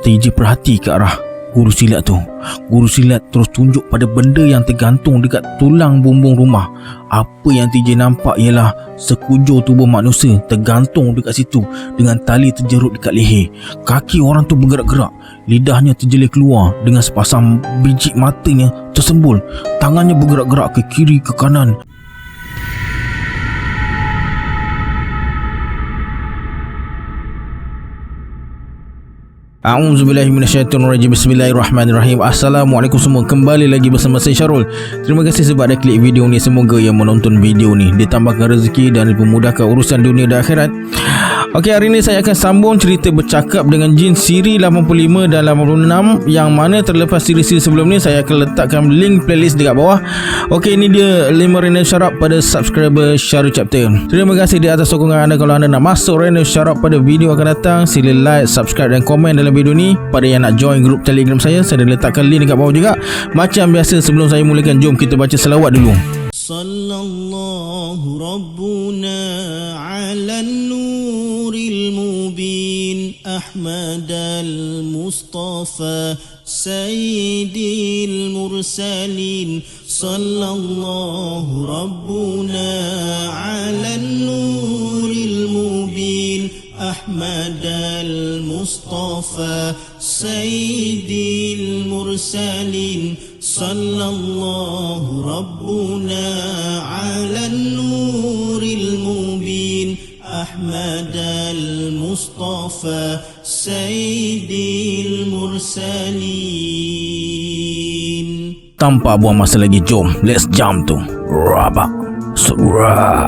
TJ perhati ke arah guru silat tu. Guru silat terus tunjuk pada benda yang tergantung dekat tulang bumbung rumah. Apa yang TJ nampak ialah sekujur tubuh manusia tergantung dekat situ dengan tali terjerut dekat leher. Kaki orang tu bergerak-gerak, lidahnya terjelir keluar dengan sepasang biji matanya tersembul. Tangannya bergerak-gerak ke kiri ke kanan. A'udzubillahi minasyaitonirrajim. Bismillahirrahmanirrahim. Assalamualaikum semua. Kembali lagi bersama saya Syarul. Terima kasih sebab dah klik video ni. Semoga yang menonton video ni ditambahkan rezeki dan dimudahkan urusan dunia dan akhirat. Okey, hari ni saya akan sambung cerita bercakap dengan jin siri 85 dan 86, yang mana terlepas siri-siri sebelum ni saya akan letakkan link playlist dekat bawah. Okey, ini dia 5 random syarat pada subscriber Syarul Chapter. Terima kasih di atas sokongan anda. Kalau anda nak masuk random syarat pada video akan datang, sila like, subscribe dan komen dalam video ni. Pada yang nak join grup Telegram saya dah letakkan link dekat bawah juga. Macam biasa, sebelum saya mulakan, jom kita baca selawat dulu. Sallallahu Rabbuna ala nuril mubin Ahmad al-Mustafa Sayyidil Mursalin. Sallallahu Rabbuna ala nuril mubin Ahmad al-Mustafa Sayyidil Mursalin. Sallallahu Rabbuna ala nuril mubin Ahmad al-Mustafa Sayyidil Mursalin. Tanpa buang masa lagi, jom let's jump tu. Rabak surah.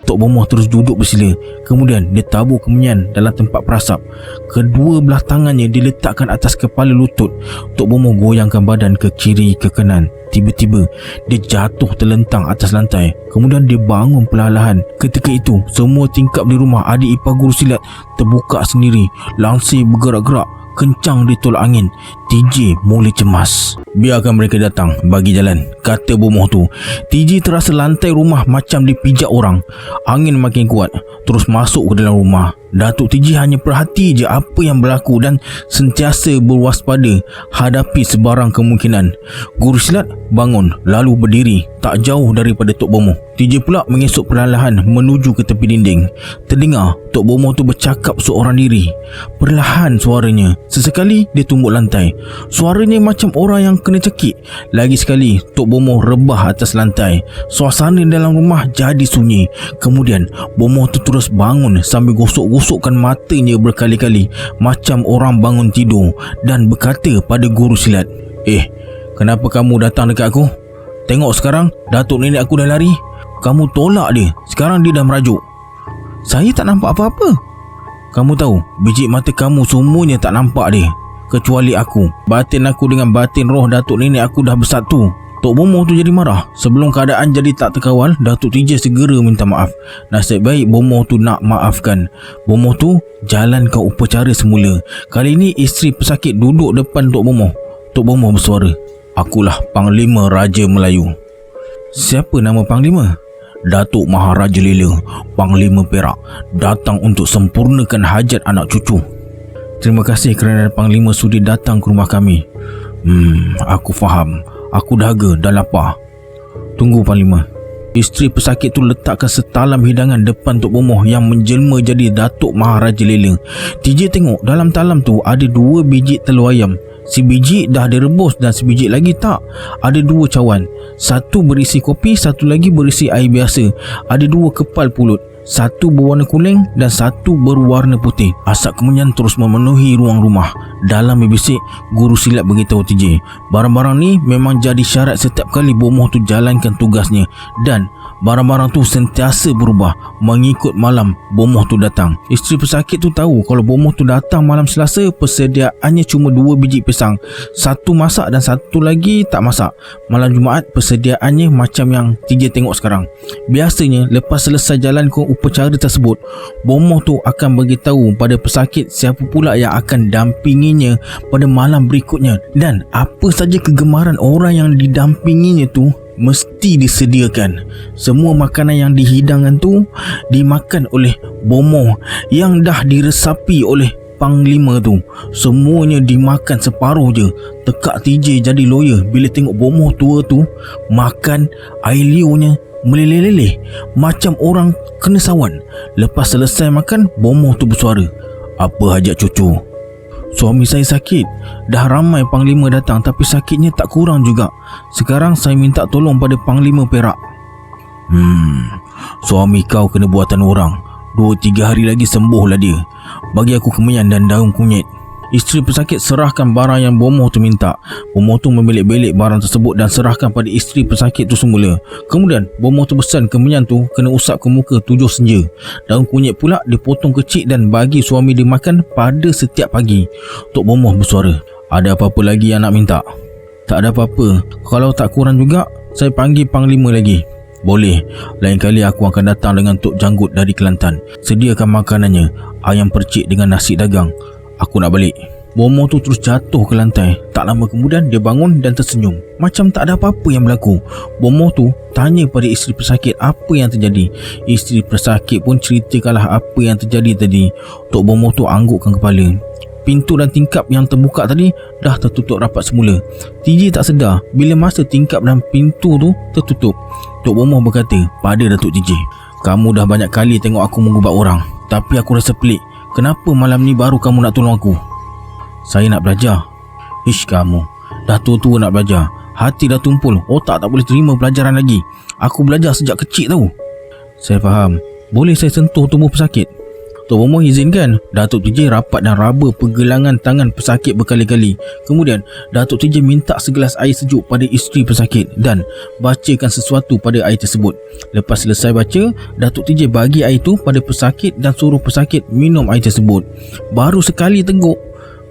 Tok Bomoh terus duduk bersila. Kemudian dia tabur kemenyan dalam tempat perasap. Kedua belah tangannya diletakkan atas kepala lutut. Tok Bomoh goyangkan badan ke kiri ke kanan. Tiba-tiba dia jatuh terlentang atas lantai. Kemudian dia bangun perlahan-lahan. Ketika itu semua tingkap di rumah adik ipar guru silat terbuka sendiri. Langsir bergerak-gerak kencang ditolak angin. TJ mula cemas. Biarkan mereka datang, bagi jalan, kata Bomoh tu. TJ terasa lantai rumah macam dipijak orang. Angin makin kuat terus masuk ke dalam rumah. Datuk TJ hanya perhati je apa yang berlaku dan sentiasa berwaspada hadapi sebarang kemungkinan. Guru silat bangun lalu berdiri tak jauh daripada Tok Bomoh. TJ pula mengesok perlahan menuju ke tepi dinding. Terdengar Tok Bomoh tu bercakap seorang diri. Perlahan suaranya. Sesekali dia tumbuk lantai. Suaranya macam orang yang kena cekik. Lagi sekali Tok Bomoh rebah atas lantai. Suasana dalam rumah jadi sunyi. Kemudian Bomoh tu terus bangun sambil gosok-gosokkan matanya berkali-kali macam orang bangun tidur dan berkata pada guru silat, kenapa kamu datang dekat aku? Tengok sekarang datuk nenek aku dah lari. Kamu tolak dia. Sekarang dia dah merajuk. Saya tak nampak apa-apa. Kamu tahu, biji mata kamu semuanya tak nampak dia, kecuali aku. Batin aku dengan batin roh datuk nenek aku dah bersatu. Tok Bomoh tu jadi marah. Sebelum keadaan jadi tak terkawal, Datuk TJ segera minta maaf. Nasib baik Bomoh tu nak maafkan. Bomoh tu jalankan upacara semula. Kali ini isteri pesakit duduk depan Tok Bomoh. Tok Bomoh bersuara, akulah Panglima Raja Melayu. Siapa nama Panglima? Datuk Maharaja Lela, Panglima Perak, datang untuk sempurnakan hajat anak cucu. Terima kasih kerana Panglima sudi datang ke rumah kami. Aku faham. Aku dahaga dan lapar. Tunggu Panglima. Isteri pesakit tu letakkan setalam hidangan depan Tok Bomoh yang menjelma jadi Datuk Maharaja Lela. TJ tengok dalam talam tu ada 2 biji telur ayam. Sebiji dah direbus dan sebiji lagi tak. Ada 2 cawan. Satu berisi kopi, satu lagi berisi air biasa. Ada 2 kepal pulut. Satu berwarna kuning dan satu berwarna putih. Asap kemenyan terus memenuhi ruang rumah. Dalam berbisik, guru silat beritahu TJ, barang-barang ni memang jadi syarat setiap kali Bomoh tu jalankan tugasnya. Dan barang-barang tu sentiasa berubah mengikut malam Bomoh tu datang. Isteri pesakit tu tahu kalau Bomoh tu datang malam Selasa, persediaannya cuma 2 biji pisang. Satu masak dan satu lagi tak masak. Malam Jumaat persediaannya macam yang TJ tengok sekarang. Biasanya lepas selesai jalankan upacara tersebut, Bomoh tu akan beritahu pada pesakit siapa pula yang akan dampinginya pada malam berikutnya dan apa saja kegemaran orang yang didampinginya tu mesti disediakan. Semua makanan yang dihidangkan tu dimakan oleh bomoh yang dah diresapi oleh Panglima tu. Semuanya dimakan separuh je. Tekak TJ jadi lawyer bila tengok bomoh tua tu makan air liurnya meleleh-leleh macam orang kena sawan. Lepas selesai makan, bomoh tu bersuara, "Apa hajat cucu? Suami saya sakit. Dah ramai Panglima datang tapi sakitnya tak kurang juga. Sekarang saya minta tolong pada Panglima Perak." Suami kau kena buatan orang. 2-3 hari lagi sembuhlah dia. Bagi aku kemenyan dan daun kunyit. Isteri pesakit serahkan barang yang bomoh tu minta. Bomoh tu membelik-belik barang tersebut dan serahkan pada isteri pesakit tu semula. Kemudian bomoh tu pesan kemenyan tu kena usap ke muka 7 senja. Daun kunyit pula dipotong kecil dan bagi suami dia makan pada setiap pagi. Tok Bomoh bersuara, "Ada apa-apa lagi yang nak minta?" "Tak ada apa-apa. Kalau tak kurang juga, saya panggil Panglima lagi." "Boleh. Lain kali aku akan datang dengan Tok Janggut dari Kelantan. Sediakan makanannya, ayam percik dengan nasi dagang. Aku nak balik." Bomoh tu terus jatuh ke lantai. Tak lama kemudian dia bangun dan tersenyum macam tak ada apa-apa yang berlaku. Bomoh tu tanya pada isteri pesakit apa yang terjadi. Isteri pesakit pun ceritakanlah apa yang terjadi tadi. Tok Bomoh tu anggukkan kepala. Pintu dan tingkap yang terbuka tadi dah tertutup rapat semula. TJ tak sedar bila masa tingkap dan pintu tu tertutup. Tok Bomoh berkata pada Datuk TJ, "Kamu dah banyak kali tengok aku mengubat orang, tapi aku rasa pelik. Kenapa malam ni baru kamu nak tolong aku?" "Saya nak belajar." "Ish, kamu dah tua-tua nak belajar. Hati dah tumpul, otak tak boleh terima pelajaran lagi. Aku belajar sejak kecil tau." "Saya faham. Boleh saya sentuh tubuh pesakit?" Tok Bomoh izinkan. Datuk TJ rapat dan raba pergelangan tangan pesakit berkali-kali. Kemudian Datuk TJ minta segelas air sejuk pada isteri pesakit dan bacakan sesuatu pada air tersebut. Lepas selesai baca, Datuk TJ bagi air itu pada pesakit dan suruh pesakit minum air tersebut. Baru sekali teguk,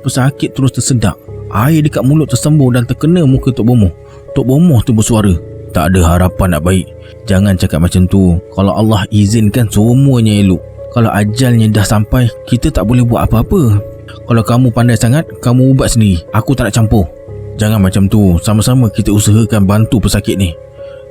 pesakit terus tersedak. Air dekat mulut tersembur dan terkena muka Tok Bomoh. Tok Bomoh tu bersuara, "Tak ada harapan nak baik. Jangan cakap macam tu. Kalau Allah izinkan semuanya elok. Kalau ajalnya dah sampai, kita tak boleh buat apa-apa. Kalau kamu pandai sangat, kamu ubat sendiri. Aku tak nak campur." "Jangan macam tu. Sama-sama kita usahakan bantu pesakit ni."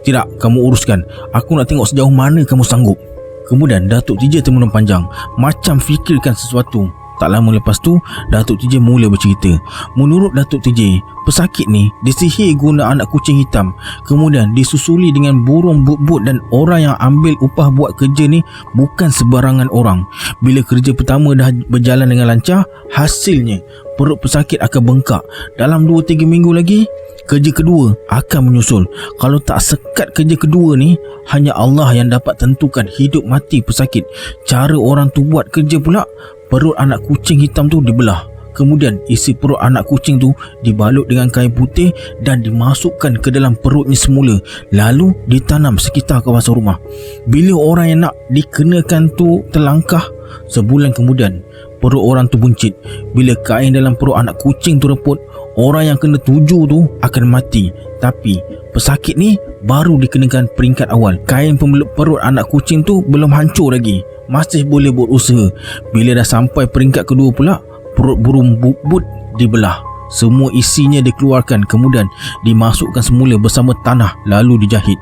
"Tidak, kamu uruskan. Aku nak tengok sejauh mana kamu sanggup." Kemudian Datuk TJ termenung panjang macam fikirkan sesuatu. Tak lama lepas tu, Datuk TJ mula bercerita. Menurut Datuk TJ, pesakit ni disihir guna anak kucing hitam. Kemudian disusuli dengan burung but-but dan orang yang ambil upah buat kerja ni bukan sebarangan orang. Bila kerja pertama dah berjalan dengan lancar, hasilnya perut pesakit akan bengkak. Dalam 2-3 minggu lagi, kerja kedua akan menyusul. Kalau tak sekat kerja kedua ni, hanya Allah yang dapat tentukan hidup mati pesakit. Cara orang tu buat kerja pula, perut anak kucing hitam tu dibelah. Kemudian isi perut anak kucing tu dibalut dengan kain putih dan dimasukkan ke dalam perutnya semula. Lalu ditanam sekitar kawasan rumah. Bila orang yang nak dikenakan tu terlangkah, sebulan kemudian perut orang tu buncit. Bila kain dalam perut anak kucing tu reput, orang yang kena tuju tu akan mati. Tapi pesakit ni baru dikenakan peringkat awal. Kain pembelut perut anak kucing tu belum hancur lagi, masih boleh buat usaha. Bila dah sampai peringkat kedua pula, perut burung but-but dibelah. Semua isinya dikeluarkan, kemudian dimasukkan semula bersama tanah lalu dijahit.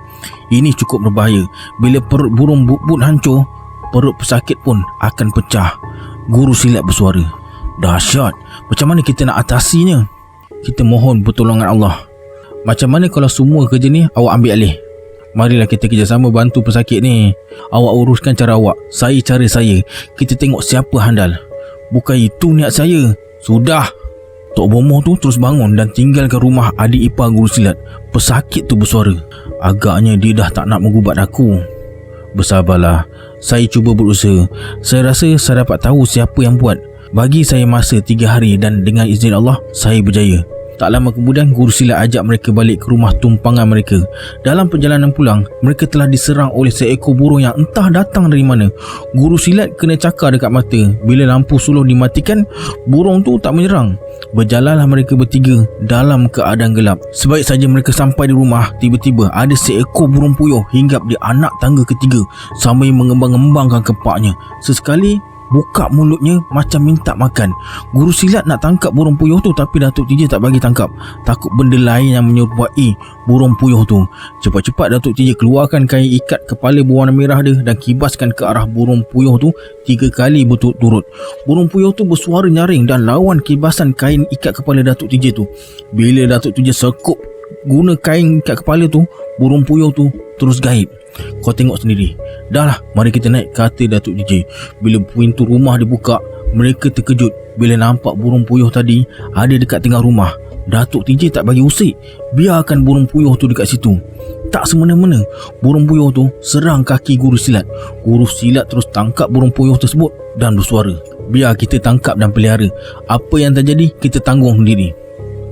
Ini cukup berbahaya. Bila perut burung but-but hancur, perut pesakit pun akan pecah. Guru silat bersuara, "Dahsyat. Macam mana kita nak atasinya?" "Kita mohon pertolongan Allah." "Macam mana kalau semua kerja ni awak ambil alih? Marilah kita kerjasama bantu pesakit ni. Awak uruskan cara awak, saya cara saya. Kita tengok siapa handal." "Bukan itu niat saya." "Sudah." Tok Bomoh tu terus bangun dan tinggalkan rumah adik ipar guru silat. Pesakit tu bersuara, "Agaknya dia dah tak nak mengubat aku." "Bersabarlah. Saya cuba berusaha. Saya rasa saya dapat tahu siapa yang buat. Bagi saya masa 3 hari dan dengan izin Allah, saya berjaya." Tak lama kemudian, guru silat ajak mereka balik ke rumah tumpangan mereka. Dalam perjalanan pulang, mereka telah diserang oleh seekor burung yang entah datang dari mana. Guru silat kena cakar dekat mata. Bila lampu suluh dimatikan, burung tu tak menyerang. Berjalanlah mereka bertiga dalam keadaan gelap. Sebaik saja mereka sampai di rumah, tiba-tiba ada seekor burung puyuh hinggap di anak tangga ketiga sambil mengembang-ngembangkan kepaknya. Sesekali buka mulutnya macam minta makan. Guru silat nak tangkap burung puyuh tu, tapi Datuk TJ tak bagi tangkap. Takut benda lain yang menyerupai burung puyuh tu. Cepat-cepat Datuk TJ keluarkan kain ikat kepala berwarna merah dia dan kibaskan ke arah burung puyuh tu 3 kali berturut-turut. Burung puyuh tu bersuara nyaring dan lawan kibasan kain ikat kepala Datuk TJ tu. Bila Datuk TJ sekup guna kain ikat kepala tu, burung puyuh tu terus gaib. Kau tengok sendiri. Dah lah, mari kita naik, kata Datuk TJ. Bila pintu rumah dibuka, mereka terkejut bila nampak burung puyuh tadi ada dekat tengah rumah. Datuk TJ tak bagi usik, biarkan burung puyuh tu dekat situ. Tak semena-mena, burung puyuh tu serang kaki guru silat. Guru silat terus tangkap burung puyuh tersebut dan bersuara, biar kita tangkap dan pelihara. Apa yang terjadi, kita tanggung sendiri.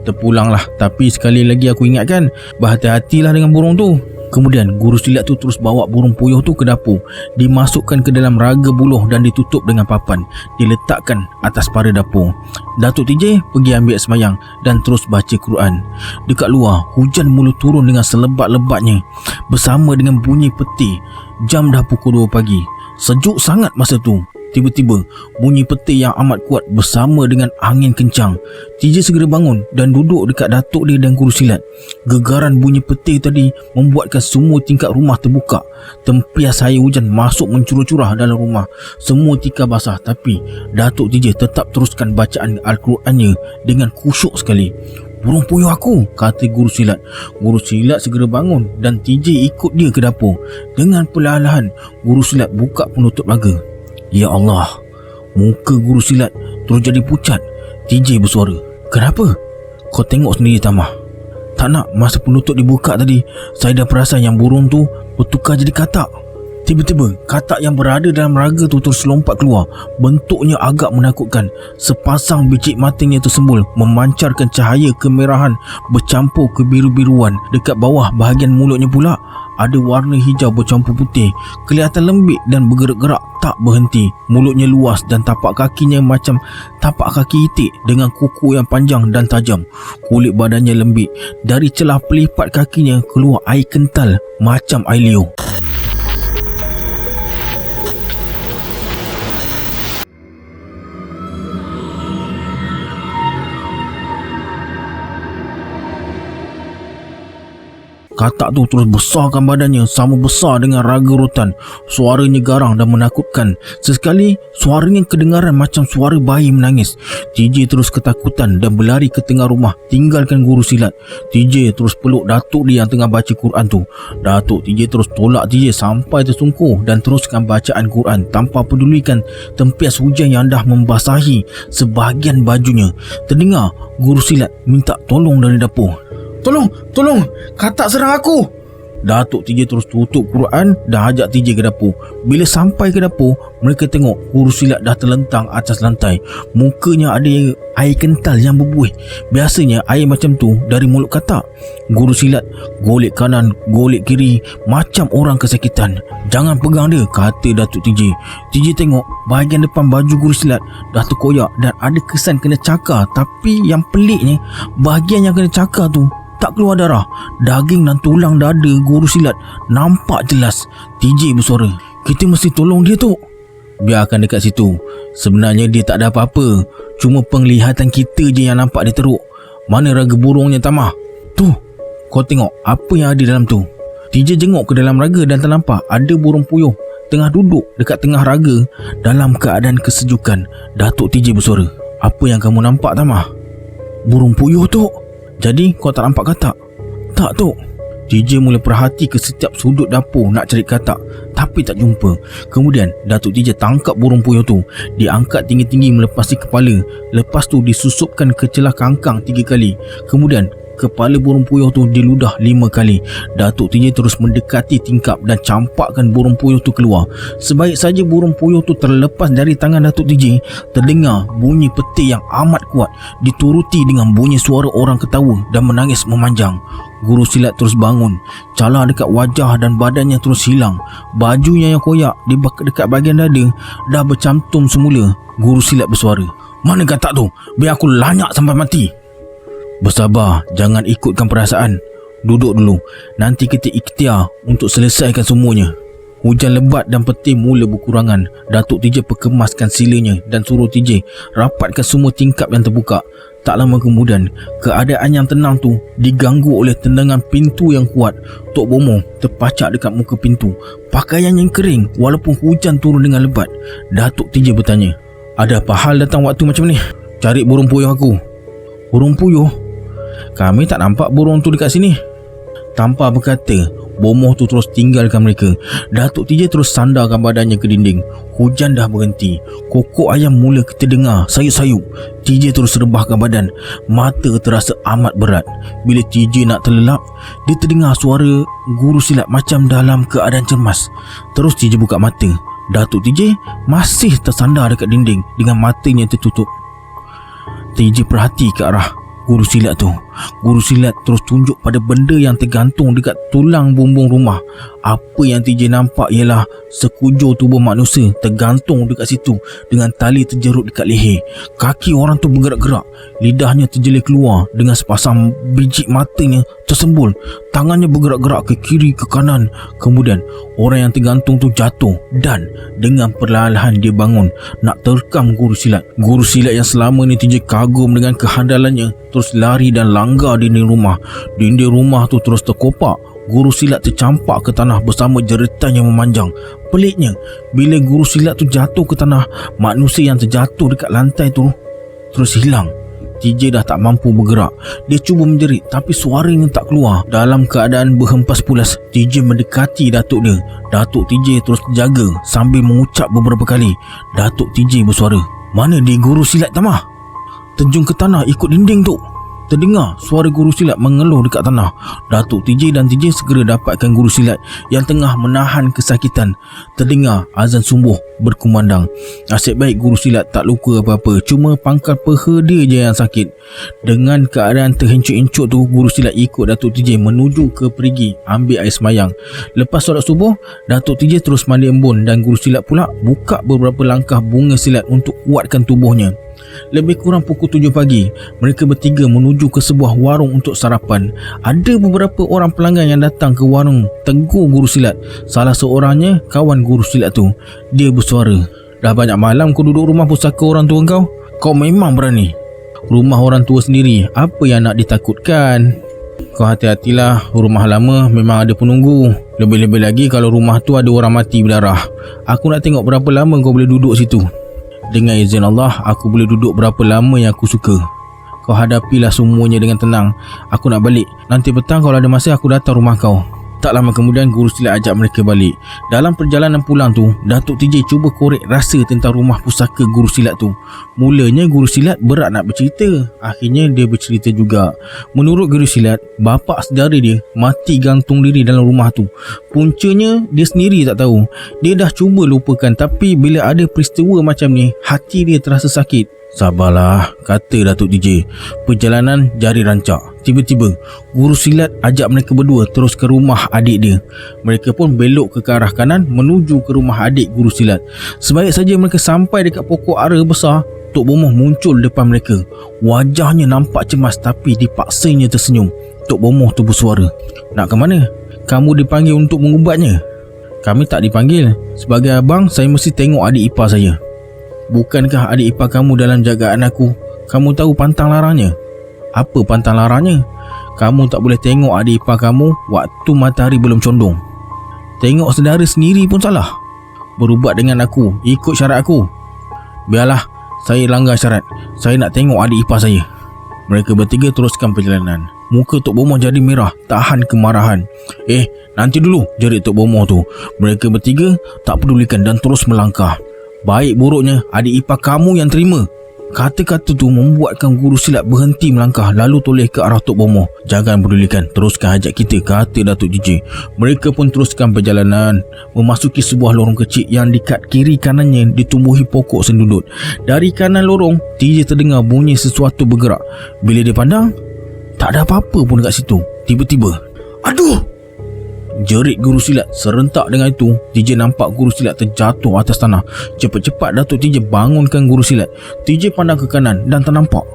Terpulanglah, tapi sekali lagi aku ingatkan, berhati-hatilah dengan burung tu. Kemudian guru silat tu terus bawa burung puyuh tu ke dapur, dimasukkan ke dalam raga buluh dan ditutup dengan papan, diletakkan atas para dapur. Datuk TJ pergi ambil semayang dan terus baca Quran. Dekat luar, hujan mula turun dengan selebat-lebatnya bersama dengan bunyi peti. Jam dah pukul 2 pagi. Sejuk sangat masa tu. Tiba-tiba bunyi peti yang amat kuat bersama dengan angin kencang. TJ segera bangun dan duduk dekat datuk dia dan guru silat. Gegaran bunyi peti tadi membuatkan semua tingkap rumah terbuka. Tempias air hujan masuk mencurah-curah dalam rumah. Semua tikar basah, tapi Datuk TJ tetap teruskan bacaan Al-Qurannya dengan khusyuk sekali. Burung puyuh aku, kata guru silat. Guru silat segera bangun dan TJ ikut dia ke dapur. Dengan perlahan-lahan guru silat buka penutup raga. Ya Allah, muka guru silat terus jadi pucat. TJ bersuara, kenapa? Kau tengok sendiri Tamah. Tak nak, masa penutup dibuka tadi, saya dah perasan yang burung tu bertukar jadi katak. Tiba-tiba katak yang berada dalam raga tu terus lompat keluar. Bentuknya agak menakutkan. Sepasang bicik matanya tersembul memancarkan cahaya kemerahan bercampur kebiru-biruan. Dekat bawah bahagian mulutnya pula ada warna hijau bercampur putih. Kelihatan lembik dan bergerak-gerak tak berhenti. Mulutnya luas dan tapak kakinya macam tapak kaki itik dengan kuku yang panjang dan tajam. Kulit badannya lembik. Dari celah pelipat kakinya keluar air kental macam air liur. Katak tu terus besarkan badannya sama besar dengan raga rotan. Suaranya garang dan menakutkan. Sesekali suaranya kedengaran macam suara bayi menangis. TJ terus ketakutan dan berlari ke tengah rumah, tinggalkan guru silat. TJ terus peluk datuk dia yang tengah baca Quran tu. Datuk TJ terus tolak TJ sampai tersungkur dan teruskan bacaan Quran tanpa pedulikan tempias hujan yang dah membasahi sebahagian bajunya. Terdengar guru silat minta tolong dari dapur. Tolong, katak serang aku. Datuk TJ terus tutup Quran dan ajak TJ ke dapur. Bila sampai ke dapur, mereka tengok guru silat dah terlentang atas lantai. Mukanya ada air kental yang berbuih. Biasanya air macam tu dari mulut katak. Guru silat golek kanan, golek kiri macam orang kesakitan. Jangan pegang dia, kata Datuk TJ. TJ tengok bahagian depan baju guru silat dah terkoyak dan ada kesan kena cakar. Tapi yang peliknya, bahagian yang kena cakar tu tak keluar darah. Daging dan tulang dada guru silat nampak jelas. TJ bersuara, kita mesti tolong dia tu. Biarkan dekat situ. Sebenarnya dia tak ada apa-apa. Cuma penglihatan kita je yang nampak dia teruk. Mana raga burungnya Tamah? Tu, kau tengok apa yang ada dalam tu. TJ jenguk ke dalam raga dan ternampak ada burung puyuh tengah duduk dekat tengah raga dalam keadaan kesejukan. Datuk TJ bersuara, apa yang kamu nampak Tamah? Burung puyuh tu. Jadi kau tak nampak katak? Tak tu. TJ mula perhati ke setiap sudut dapur nak cari katak, tapi tak jumpa. Kemudian Datuk TJ tangkap burung puyuh tu. Diangkat tinggi-tinggi melepasi kepala. Lepas tu disusupkan ke celah kangkang 3 kali. Kemudian kepala burung puyuh tu diludah 5 kali. Datuk TJ terus mendekati tingkap dan campakkan burung puyuh tu keluar. Sebaik saja burung puyuh tu terlepas dari tangan Datuk TJ, terdengar bunyi peti yang amat kuat dituruti dengan bunyi suara orang ketawa dan menangis memanjang. Guru silat terus bangun. Cala dekat wajah dan badannya terus hilang. Bajunya yang koyak di dekat bahagian dada dah bercantum semula. Guru silat bersuara, mana katak tu? Biar aku lanyak sampai mati. Bersabar, jangan ikutkan perasaan. Duduk dulu, nanti kita ikhtiar untuk selesaikan semuanya. Hujan lebat dan petir mula berkurangan. Datuk TJ perkemaskan silanya dan suruh TJ rapatkan semua tingkap yang terbuka. Tak lama kemudian, keadaan yang tenang tu diganggu oleh tendangan pintu yang kuat. Tok Bomoh terpacak dekat muka pintu, pakaian yang kering walaupun hujan turun dengan lebat. Datuk TJ bertanya, "Ada apa hal datang waktu macam ni?" "Cari burung puyuh aku." "Burung puyuh? Kami tak nampak burung tu dekat sini." Tanpa berkata, Bomoh tu terus tinggalkan mereka. Datuk TJ terus sandarkan badannya ke dinding. Hujan dah berhenti. Kokok ayam mula terdengar sayup-sayup. TJ terus rebahkan badan. Mata terasa amat berat. Bila TJ nak terlelap, dia terdengar suara guru silat macam dalam keadaan cemas. Terus TJ buka mata. Datuk TJ masih tersandar dekat dinding dengan matanya tertutup. TJ perhati ke arah guru silat tu. Guru silat terus tunjuk pada benda yang tergantung dekat tulang bumbung rumah. Apa yang TJ nampak ialah sekujur tubuh manusia tergantung dekat situ dengan tali terjerut dekat leher. Kaki orang tu bergerak-gerak, lidahnya terjelir keluar dengan sepasang biji matanya tersembul. Tangannya bergerak-gerak ke kiri ke kanan. Kemudian orang yang tergantung tu jatuh dan dengan perlahan-lahan dia bangun nak terkam guru silat. Guru silat yang selama ni TJ kagum dengan kehandalannya terus lari dan langgar dinding rumah. Dinding rumah tu terus terkopak. Guru silat tercampak ke tanah bersama jeritan yang memanjang. Peliknya, bila guru silat tu jatuh ke tanah, manusia yang terjatuh dekat lantai tu terus hilang. TJ dah tak mampu bergerak. Dia cuba menjerit tapi suaranya tak keluar. Dalam keadaan berhempas pulas, TJ mendekati datuk dia. Datuk TJ terus jaga sambil mengucap beberapa kali. Datuk TJ bersuara, "Mana dia guru silat Tamah? Terjun ke tanah ikut dinding tu." Terdengar suara guru silat mengeluh dekat tanah. Datuk TJ dan TJ segera dapatkan guru silat yang tengah menahan kesakitan. Terdengar azan subuh berkumandang. Nasib baik guru silat tak luka apa-apa, cuma pangkal peha dia je yang sakit. Dengan keadaan terhencut-hencut tu, guru silat ikut Datuk TJ menuju ke perigi ambil air semayang. Lepas solat subuh, Datuk TJ terus mandi embun dan guru silat pula buka beberapa langkah bunga silat untuk kuatkan tubuhnya. Lebih kurang pukul 7 pagi, mereka bertiga menuju ke sebuah warung untuk sarapan. Ada beberapa orang pelanggan yang datang ke warung tegur guru silat. Salah seorangnya kawan guru silat tu. Dia bersuara, "Dah banyak malam kau duduk rumah pusaka orang tua kau? Kau memang berani. Rumah orang tua sendiri, apa yang nak ditakutkan? Kau hati-hatilah, rumah lama memang ada penunggu. Lebih-lebih lagi kalau rumah tu ada orang mati berdarah. Aku nak tengok berapa lama kau boleh duduk situ. Dengan izin Allah, aku boleh duduk berapa lama yang aku suka. Kau hadapilah semuanya dengan tenang. Aku nak balik. Nanti petang kalau ada masa aku datang rumah kau." Tak lama kemudian guru silat ajak mereka balik. Dalam perjalanan pulang tu, Datuk TJ cuba korek rasa tentang rumah pusaka guru silat tu. Mulanya guru silat berat nak bercerita. Akhirnya dia bercerita juga. Menurut guru silat, bapa saudara dia mati gantung diri dalam rumah tu. Puncanya dia sendiri tak tahu. Dia dah cuba lupakan, tapi bila ada peristiwa macam ni, hati dia terasa sakit. "Sabarlah," kata Datuk TJ. Perjalanan jari rancak. Tiba-tiba guru silat ajak mereka berdua terus ke rumah adik dia. Mereka pun belok ke arah kanan menuju ke rumah adik guru silat. Sebaik saja mereka sampai dekat pokok ara besar, Tok Bomoh muncul depan mereka. Wajahnya nampak cemas tapi dipaksanya tersenyum. Tok Bomoh tu bersuara, "Nak ke mana? Kamu dipanggil untuk mengubatnya?" "Kami tak dipanggil. Sebagai abang, saya mesti tengok adik ipar saya." "Bukankah adik ipar kamu dalam jagaan aku? Kamu tahu pantang larangnya?" "Apa pantang larangnya? Kamu tak boleh tengok adik ipar kamu waktu matahari belum condong. Tengok saudara sendiri pun salah. Berubat dengan aku, ikut syarat aku." "Biarlah, saya langgar syarat. Saya nak tengok adik ipar saya." Mereka bertiga teruskan perjalanan. Muka Tok Bomoh jadi merah, tahan kemarahan. Nanti dulu," jerit Tok Bomoh tu. Mereka bertiga tak pedulikan dan terus melangkah. "Baik buruknya adik ipar kamu yang terima." Kata-kata tu membuatkan guru silat berhenti melangkah lalu toleh ke arah Tok Bomoh. "Jangan pedulikan, teruskan hajat kita," kata Datuk TJ. Mereka pun teruskan perjalanan, memasuki sebuah lorong kecil yang dekat kiri kanannya ditumbuhi pokok sendudut. Dari kanan lorong, TJ terdengar bunyi sesuatu bergerak. Bila dia pandang, tak ada apa-apa pun dekat situ. Tiba-tiba, "Aduh!" jerit guru silat. Serentak dengan itu, TJ nampak guru silat terjatuh atas tanah. Cepat-cepat Datuk TJ bangunkan guru silat. TJ pandang ke kanan dan tak nampak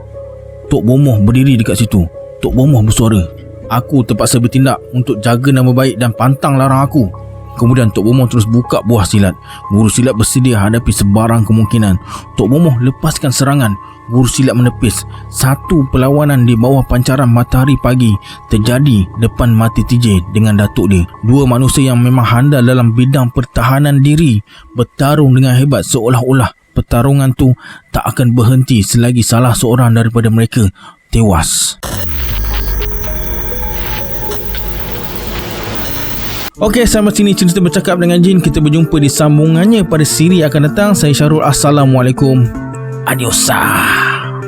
Tok Bomoh berdiri dekat situ. Tok Bomoh bersuara, "Aku terpaksa bertindak untuk jaga nama baik dan pantang larang aku." Kemudian Tok Bomoh terus buka buah silat. Guru silat bersedia hadapi sebarang kemungkinan. Tok Bomoh lepaskan serangan. Guru silat menepis. Satu perlawanan di bawah pancaran matahari pagi terjadi depan mata TJ dengan datuk dia. Dua manusia yang memang handal dalam bidang pertahanan diri bertarung dengan hebat, seolah-olah pertarungan tu tak akan berhenti selagi salah seorang daripada mereka tewas. Okey, sampai sini cerita bercakap dengan jin. Kita berjumpa di sambungannya pada siri akan datang. Saya Syarul. Assalamualaikum. Adiosa.